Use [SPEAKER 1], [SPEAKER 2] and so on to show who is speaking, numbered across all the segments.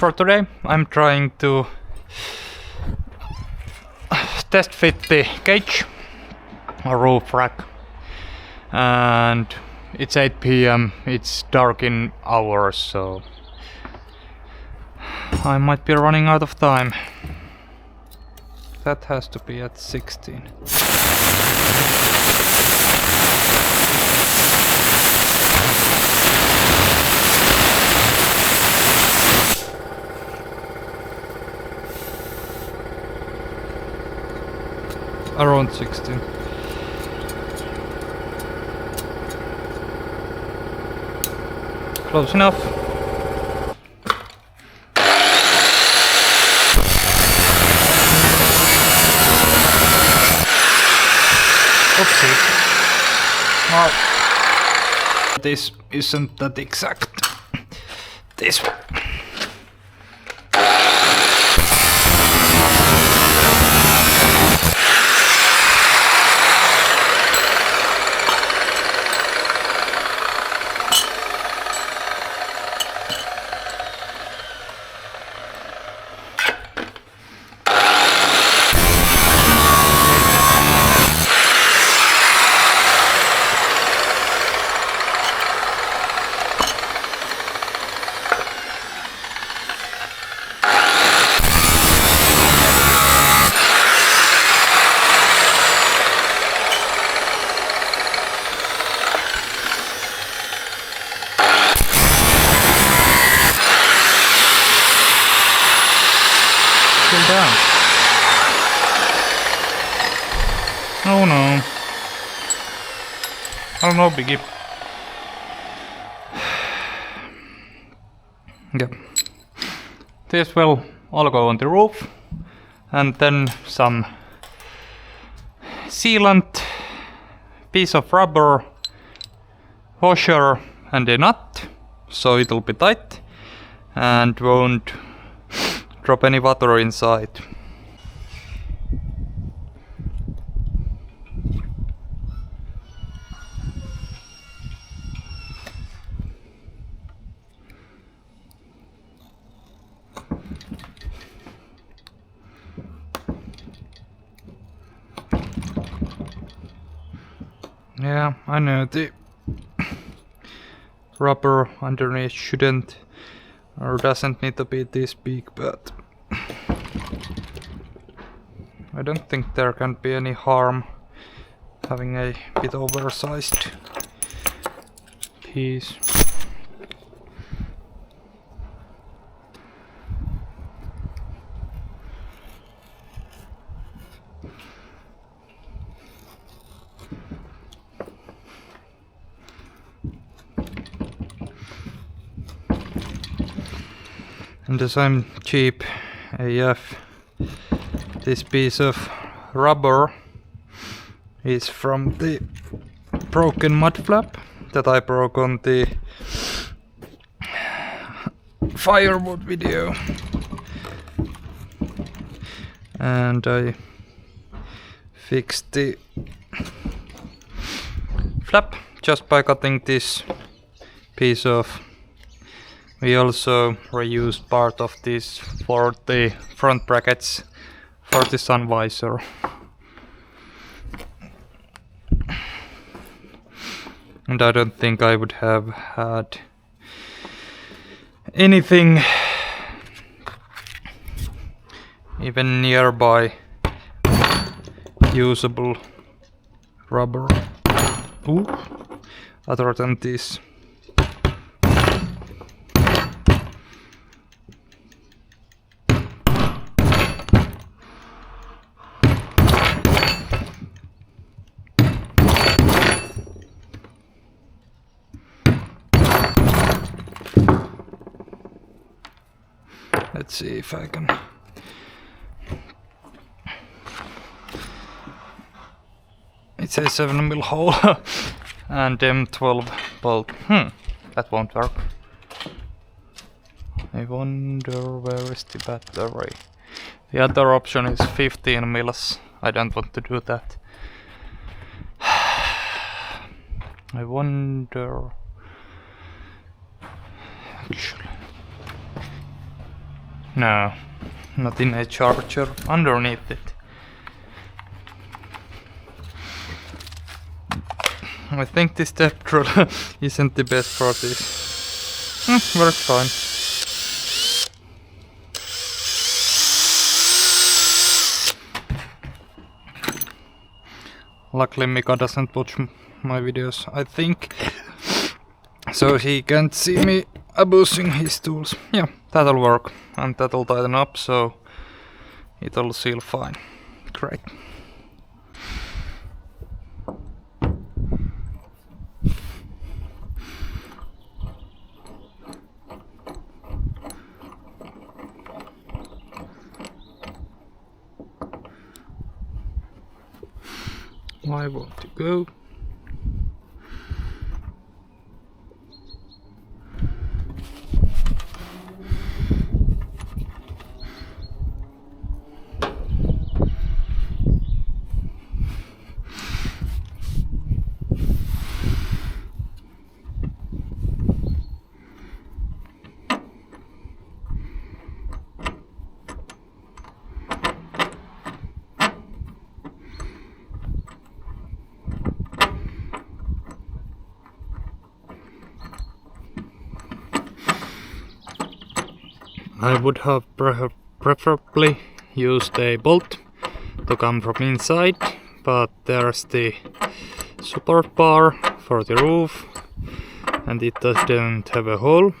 [SPEAKER 1] for today I'm trying to test fit the cage or roof rack, and it's 8 p.m. It's dark in hours, so I might be running out of time. That has to be at 16. Around 16. Close enough. Oopsie. Well, this isn't that exact. This one. Down. Oh no. Oh no, biggie. Yep. This will all go on the roof, and then some sealant, piece of rubber, washer and a nut, so it'll be tight and won't drop any water inside. Yeah, I know the rubber underneath shouldn't or doesn't need to be this big, but I don't think there can be any harm having a bit oversized piece. And as I'm cheap AF, this piece of rubber is from the broken mud flap that I broke on the firewood video, and I fixed the flap just by cutting this piece off. We also reused part of this for the front brackets for the sun visor. And I don't think I would have had anything even nearby usable rubber other than this. Let's see if I can. It's a 7mm hole and M12 bolt. That won't work. I wonder where is the battery. The other option is 15 mils. I don't want to do that. I wonder. Actually. No, not in a charger, underneath it. I think this step drill isn't the best for this. Works fine. Luckily Mika doesn't watch my videos, I think, so he can't see me abusing his tools. Yeah, that'll work, and that'll tighten up, so it'll seal fine. Great. Why won't you go? I would have preferably used a bolt to come from inside, but there's the support bar for the roof and it doesn't have a hole,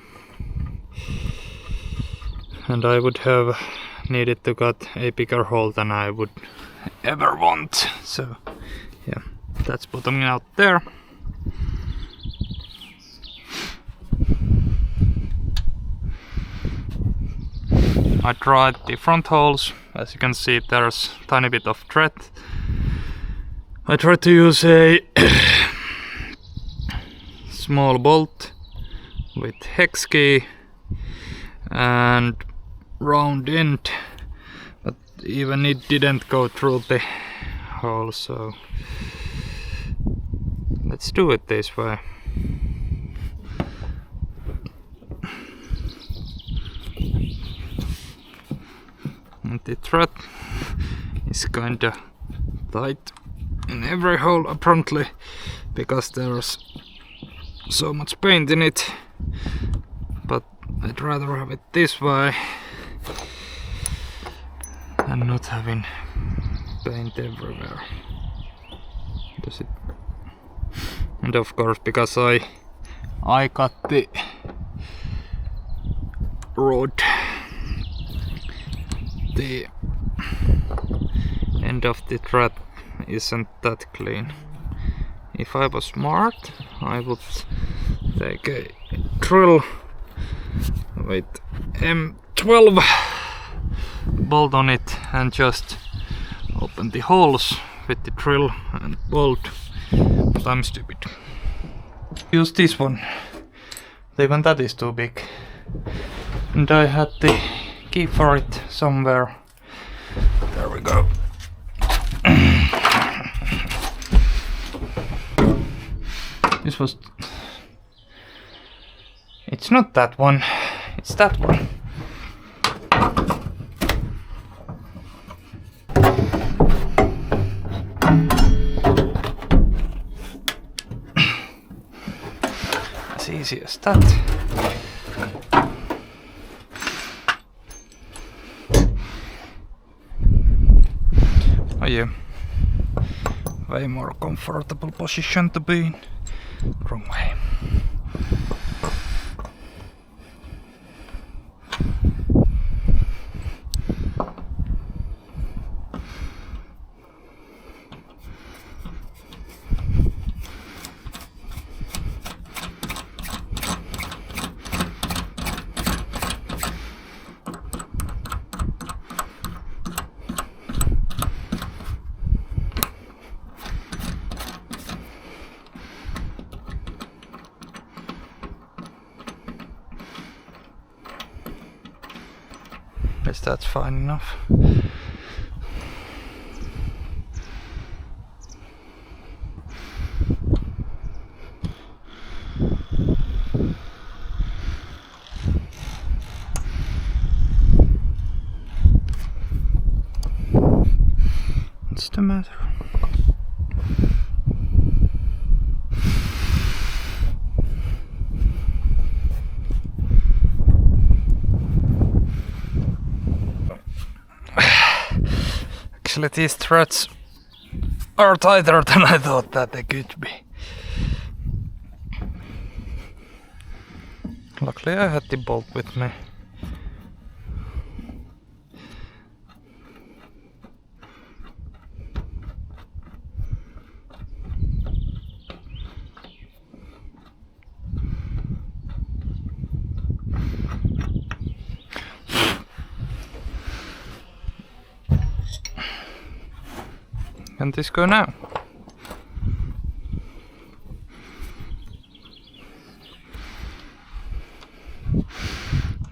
[SPEAKER 1] and I would have needed to cut a bigger hole than I would ever want. So yeah, that's bottoming out there. I tried the front holes. As you can see, there's a tiny bit of thread. I tried to use a small bolt with hex key and round end, but even it didn't go through the hole, so let's do it this way. And the thread is kinda tight in every hole apparently, because there's so much paint in it, but I'd rather have it this way than not having paint everywhere. Does it? And of course, because I cut the rod, the end of the thread isn't that clean. If I was smart, I would take a drill with M12 bolt on it and just open the holes with the drill and bolt, but I'm stupid. Use this one, even that is too big, and I had the key for it somewhere. There we go. This was... It's not that one, it's that one. As easy as that. Oh yeah, way more comfortable position to be in. Wrong way. Guess that's fine enough. the matter? Actually, these threads are tighter than I thought that they could be. Luckily I had the bolt with me. Can this go now?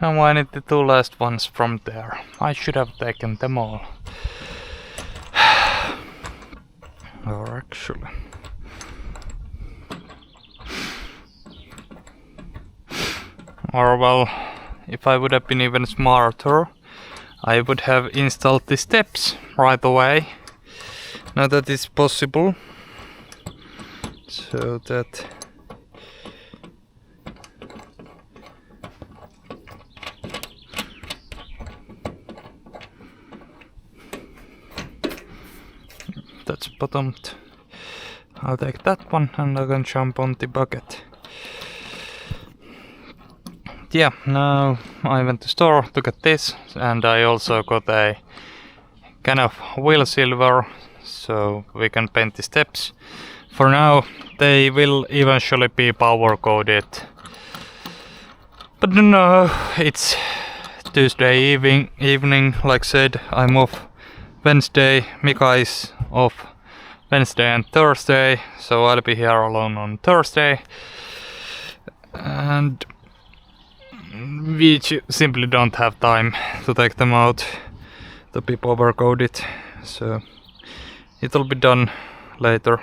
[SPEAKER 1] Now I need the two last ones from there. I should have taken them all. Or actually... Or well, if I would have been even smarter, I would have installed the steps right away. Now that is possible. So that... That's bottomed. I'll take that one and I can jump on the bucket. Yeah, now I went to store to get this, and I also got a kind of wheel silver, so we can paint the steps. For now, they will eventually be power coded. But no, it's Tuesday evening, like said, I'm off Wednesday, Mika is off Wednesday and Thursday, so I'll be here alone on Thursday. And we simply don't have time to take them out to be power coded, so it'll be done later.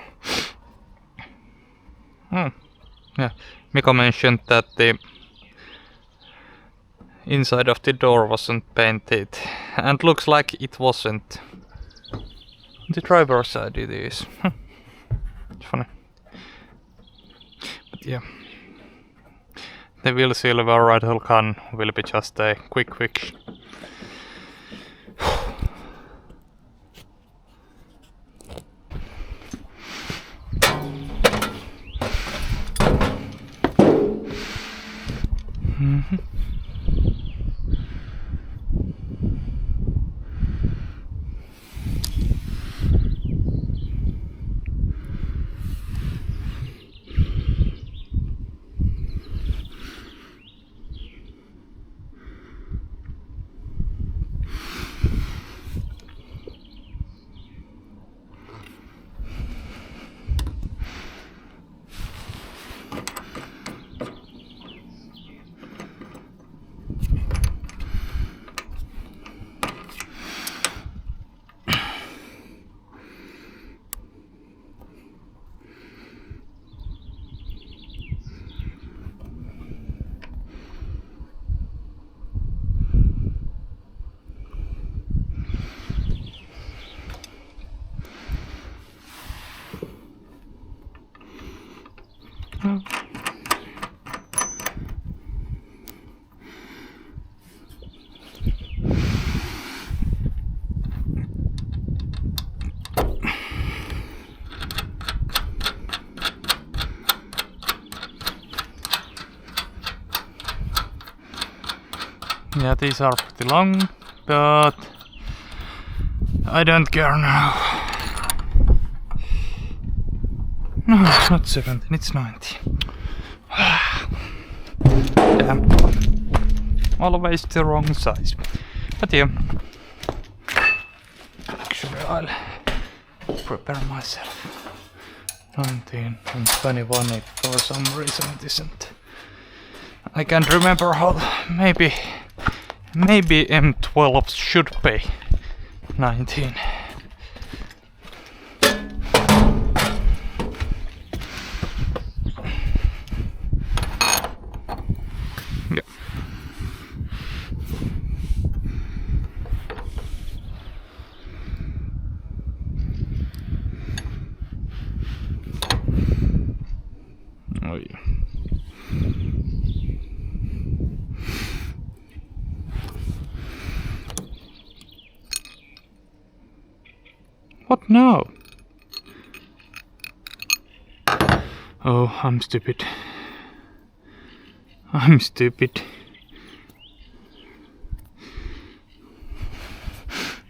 [SPEAKER 1] Yeah, Mika mentioned that the inside of the door wasn't painted, and looks like it wasn't. The driver's side it is. It's funny. But yeah. The wheel silver rattle gun will be just a quick fix. Yeah, these are pretty long, but I don't care now. No, it's not 17, it's 90. Damn. Always the wrong size. But yeah. Actually, I'll prepare myself. 19 and 21, if for some reason it isn't. I can't remember how. Maybe M12 should be 19. Yeah. No! Oh, I'm stupid. I'm stupid.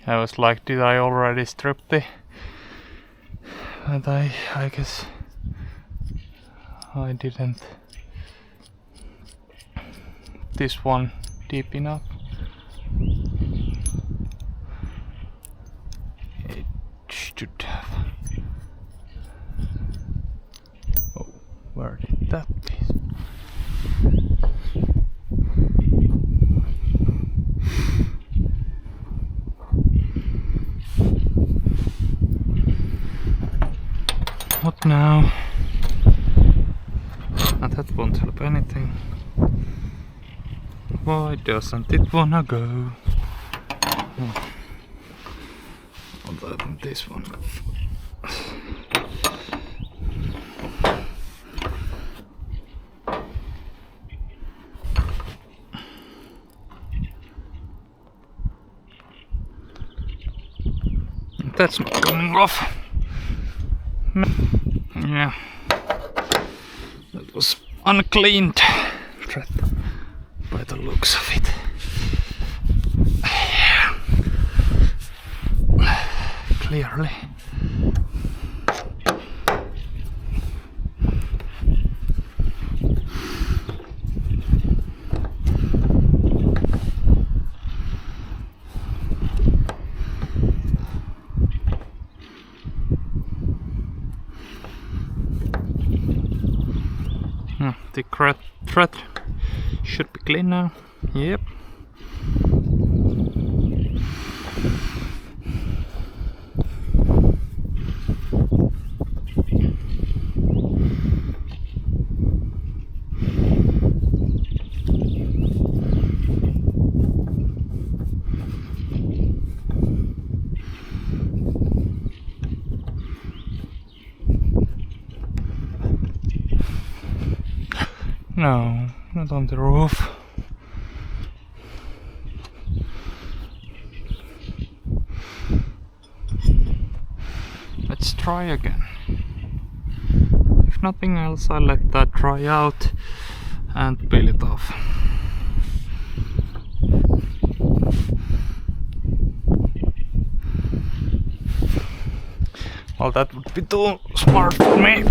[SPEAKER 1] I was like, did I already strip the... But I guess I didn't. This one deep enough. It should have. Oh, where did that piece? What now? And that won't help anything. Why doesn't it wanna go? Other than this one. That's not coming off. Yeah. That was uncleaned thread by the looks of it. Yeah. Clearly. The thread should be clean now. Yep. No, not on the roof. Let's try again. If nothing else, I'll let that dry out and peel it off. Well, that would be too smart for me.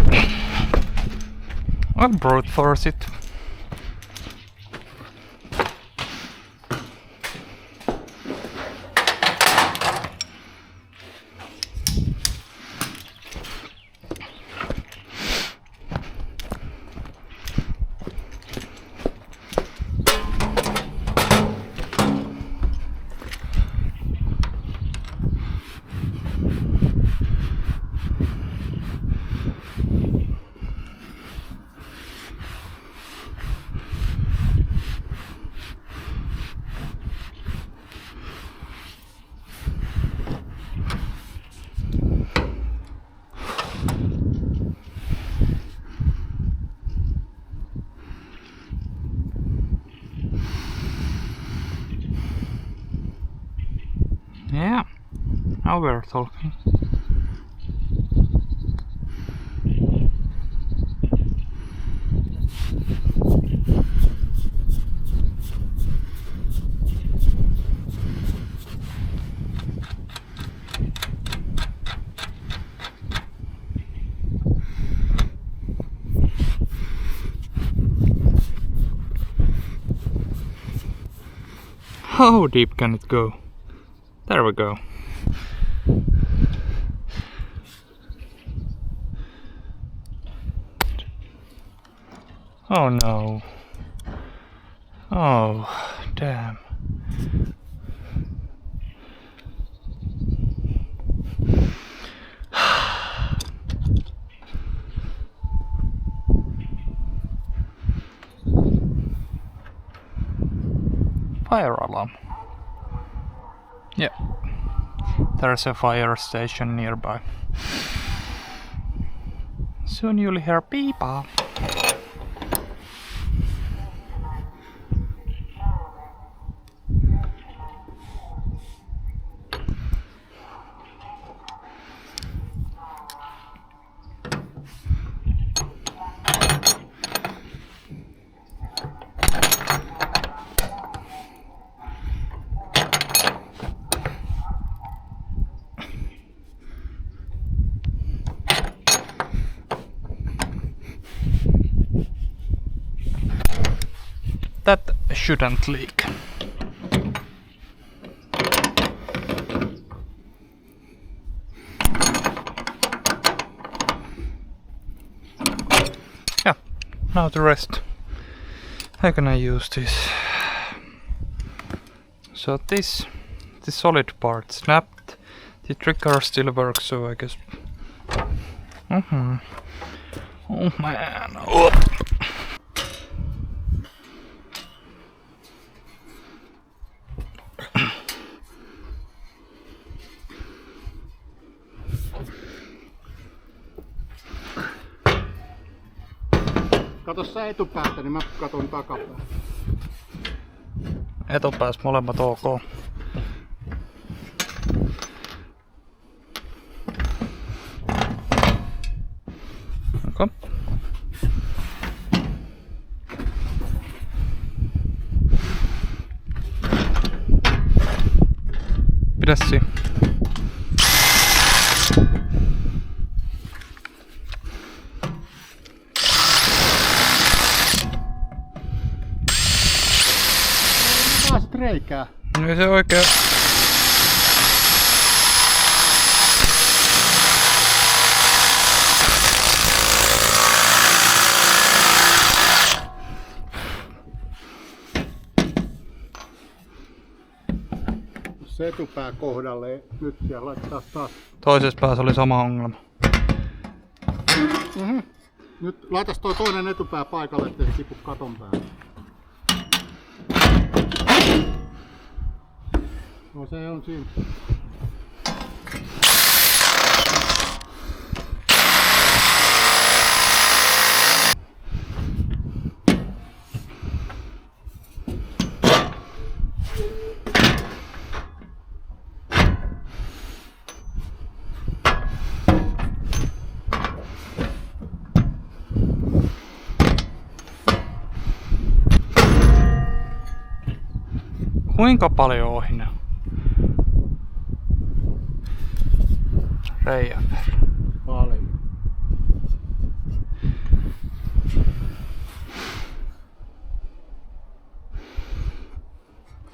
[SPEAKER 1] I'll brute force it. Yeah, now we're talking. How deep can it go? There we go. Oh no. Oh, damn. Fire alarm. Yeah. There's a fire station nearby. Soon you'll hear beep-a. shouldn't leak. Yeah, now the rest. How can I use this? So the solid part snapped. The trigger still works, so I guess. Oh man. Oh.
[SPEAKER 2] Kato sä etupäästä, niin mä katon takapäästä.
[SPEAKER 1] Etupäässä molemmat ok. Okay. Pidä siinä.
[SPEAKER 2] Taas reikää.
[SPEAKER 1] No se oikein.
[SPEAKER 2] Se etupää kohdalle nyt ja laittaa taas.
[SPEAKER 1] Toisessa päässä oli sama ongelma.
[SPEAKER 2] Nyt laitas toi toinen etupää paikalle, ettei se tipu katon päälle. No se on siinä.
[SPEAKER 1] Kuinka paljon ohine? Reijän verran.
[SPEAKER 2] Paljon.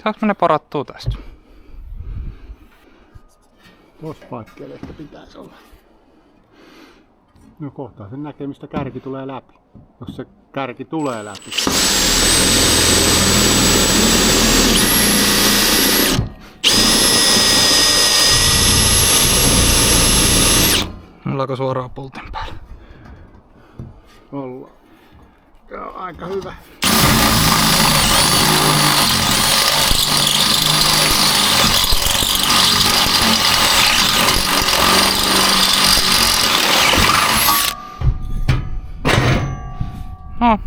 [SPEAKER 1] Saanko me ne parattua tästä?
[SPEAKER 2] Tuossa paikkeleista pitäisi olla. No kohtaa sen näkee, mistä kärki tulee läpi. Jos se kärki tulee läpi.
[SPEAKER 1] Ollaanko suoraan pultin päällä?
[SPEAKER 2] Ollaan. Joo, aika hyvä.
[SPEAKER 1] No.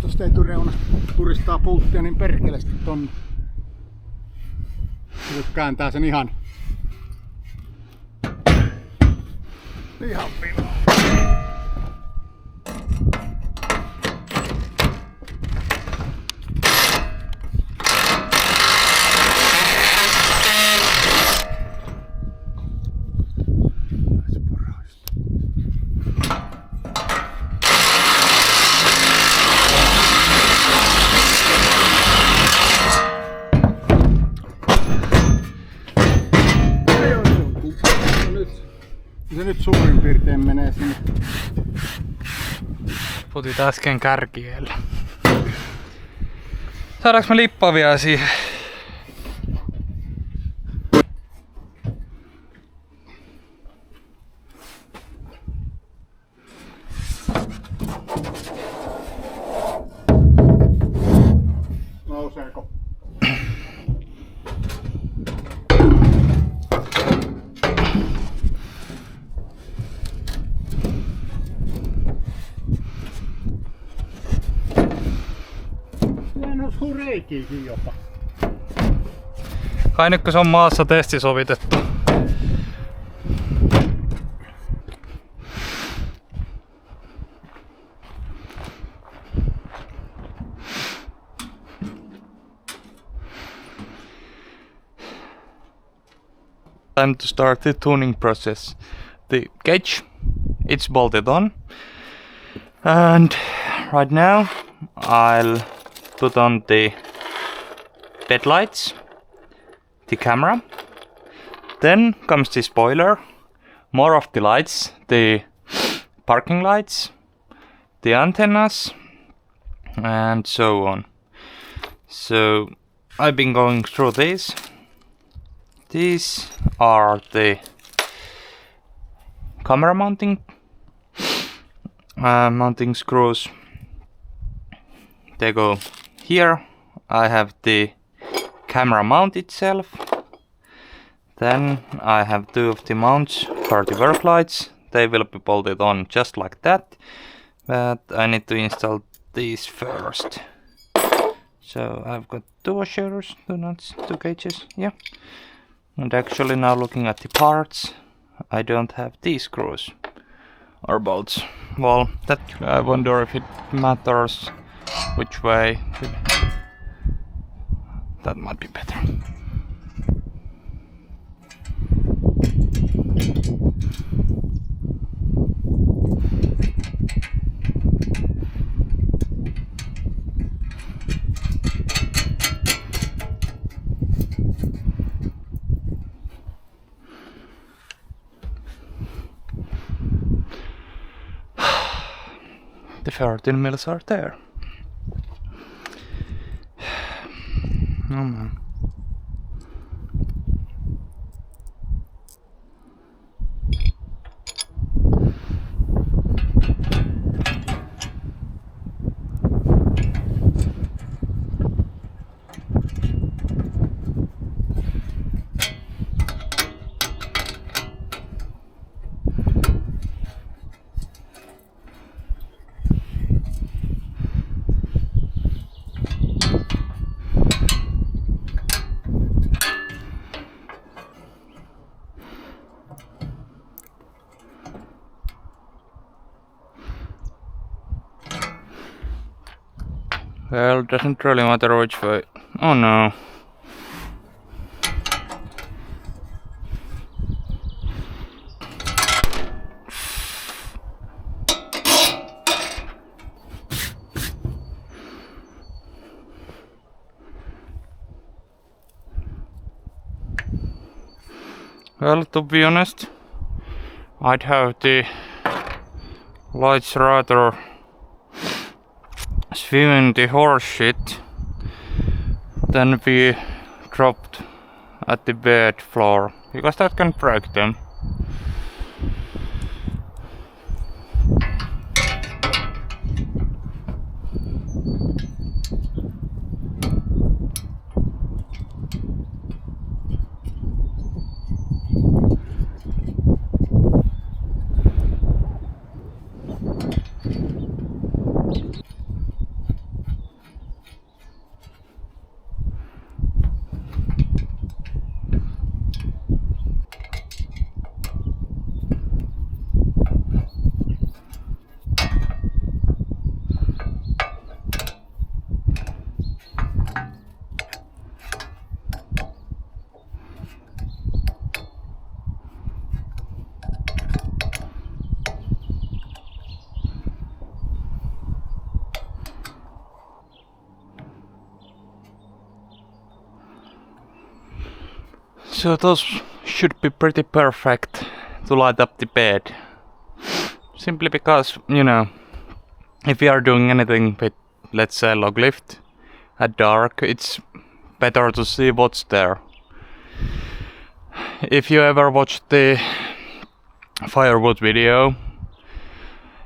[SPEAKER 2] Tuosta etureunasta puristaa pulttia niin perkeleesti tonne. Nyt kääntää sen ihan pilaan. Se nyt suurin piirtein menee sinne.
[SPEAKER 1] Putit äsken kärkiellä. Saadaanko me lippavia siihen?
[SPEAKER 2] Nouseeko? reikiikin jopa.
[SPEAKER 1] Kai nyt kun se on maassa testisovitettu. Time to start the tuning process. The cage, it's bolted on, and right now I'll put on the headlights, the camera, then comes the spoiler, more of the lights, the parking lights, the antennas, and so on. So I've been going through these. These are the camera mounting screws. They go here. I have the camera mount itself. Then I have two of the mounts for the work lights. They will be bolted on just like that, but I need to install these first. So I've got two washers, two nuts, two cages, yeah. And actually now looking at the parts, I don't have these screws or bolts. Well, that I wonder if it matters which way. That might be better. The 13 mils are there. Oh man. Well, doesn't really matter which way. Oh no. Well, to be honest, I'd have the lights rather swim in the horse shit than be dropped at the bed floor, because that can break them. So those should be pretty perfect to light up the bed. Simply because, you know, if you are doing anything with, let's say, log lift at dark, it's better to see what's there. If you ever watched the firewood video,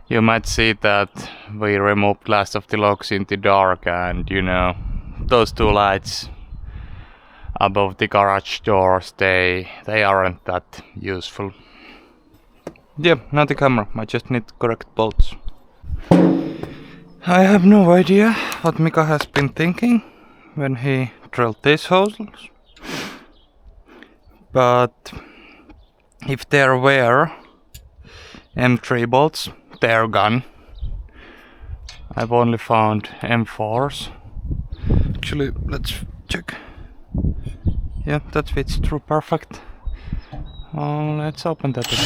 [SPEAKER 1] you might see that we removed last of the logs in the dark, and you know, those two lights above the garage doors, they aren't that useful. Yeah, now the camera, I just need correct bolts. I have no idea what Mika has been thinking, when he drilled these holes. But if there were M3 bolts, they're gone. I've only found M4s. Actually, let's check. Yeah, that fits through perfect. Let's open that a bit.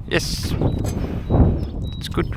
[SPEAKER 1] Yes, it's good.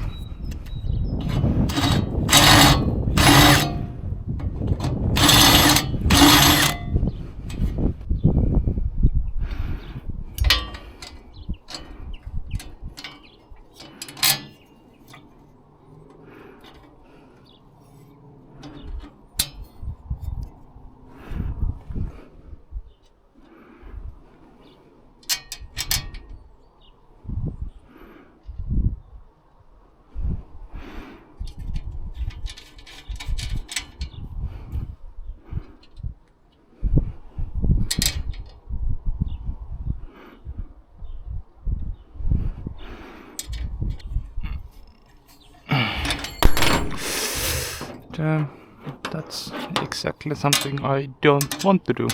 [SPEAKER 1] That's exactly something I don't want to do.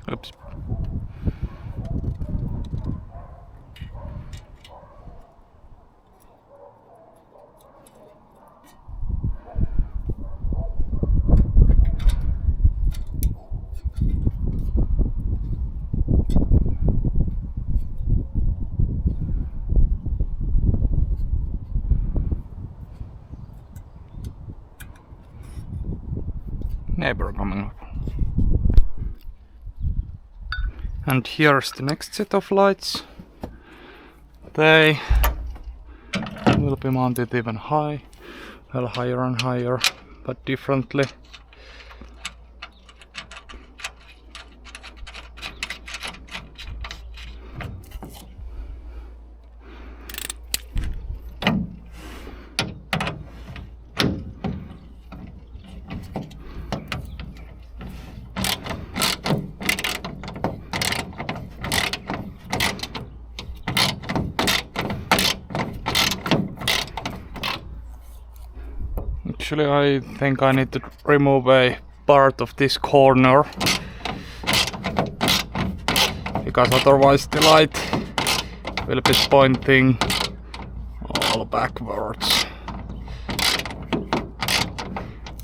[SPEAKER 1] Oops. Neighbor coming up. And here's the next set of lights. They will be mounted even high, well, higher and higher, but differently. Actually, I think I need to remove a part of this corner, because otherwise the light will be pointing all backwards.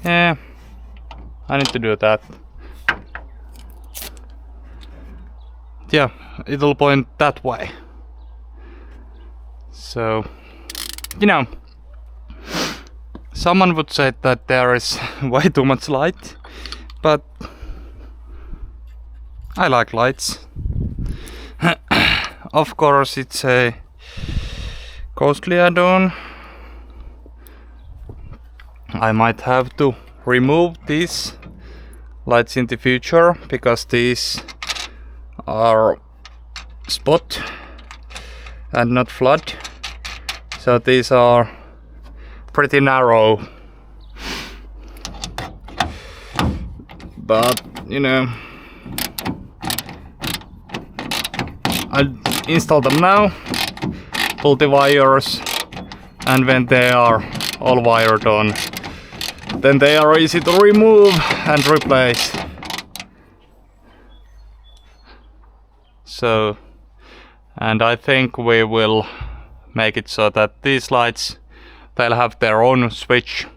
[SPEAKER 1] Yeah, I need to do that. Yeah, it'll point that way. So, you know, someone would say that there is way too much light, but I like lights. Of course, it's a costly add-on. I might have to remove these lights in the future, because these are spot and not flood. So these are pretty narrow. But you know, I'll install them now, pull the wires, and when they are all wired on, then they are easy to remove and replace. So, and I think we will make it so that these lights, they'll have their own switch,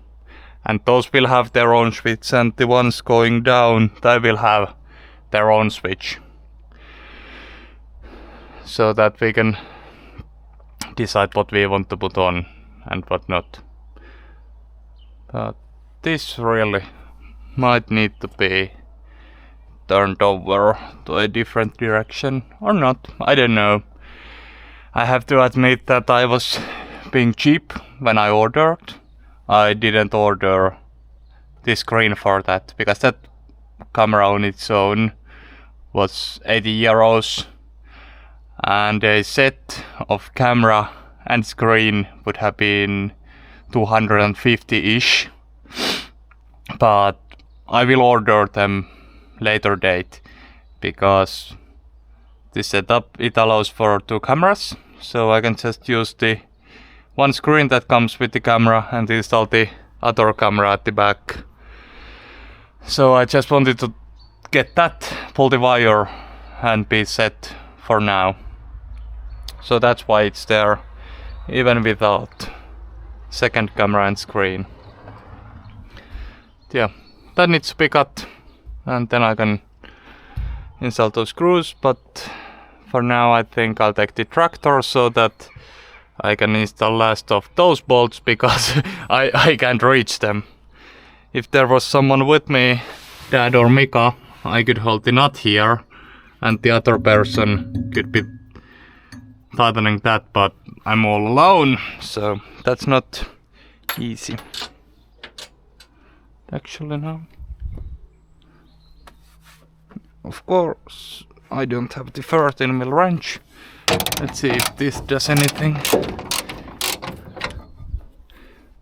[SPEAKER 1] and those will have their own switch, and the ones going down, they will have their own switch, so that we can decide what we want to put on and what not. But this really might need to be turned over to a different direction or not, I don't know. I have to admit that I was being cheap when I ordered. I didn't order the screen for that, because that camera on its own was 80 euros, and a set of camera and screen would have been 250-ish. But I will order them later date, because the setup, it allows for 2 cameras, so I can just use the one screen that comes with the camera and install the other camera at the back. So I just wanted to get that, pull the wire, and be set for now. So that's why it's there, even without second camera and screen. Yeah, that needs to be cut, and then I can install those screws, but for now I think I'll take the tractor so that I can install last of those bolts, because I can't reach them. If there was someone with me, Dad or Mika, I could hold the nut here and the other person could be tightening that, but I'm all alone, so that's not easy. Actually, no. Of course, I don't have the 13mm wrench. Let's see if this does anything.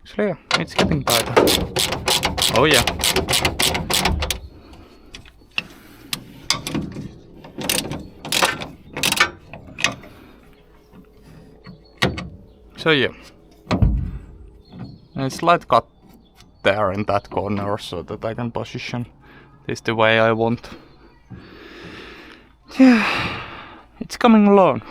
[SPEAKER 1] Actually, yeah, it's getting tighter. Oh yeah. So yeah, a slight cut there in that corner so that I can position this the way I want. Yeah, it's coming along.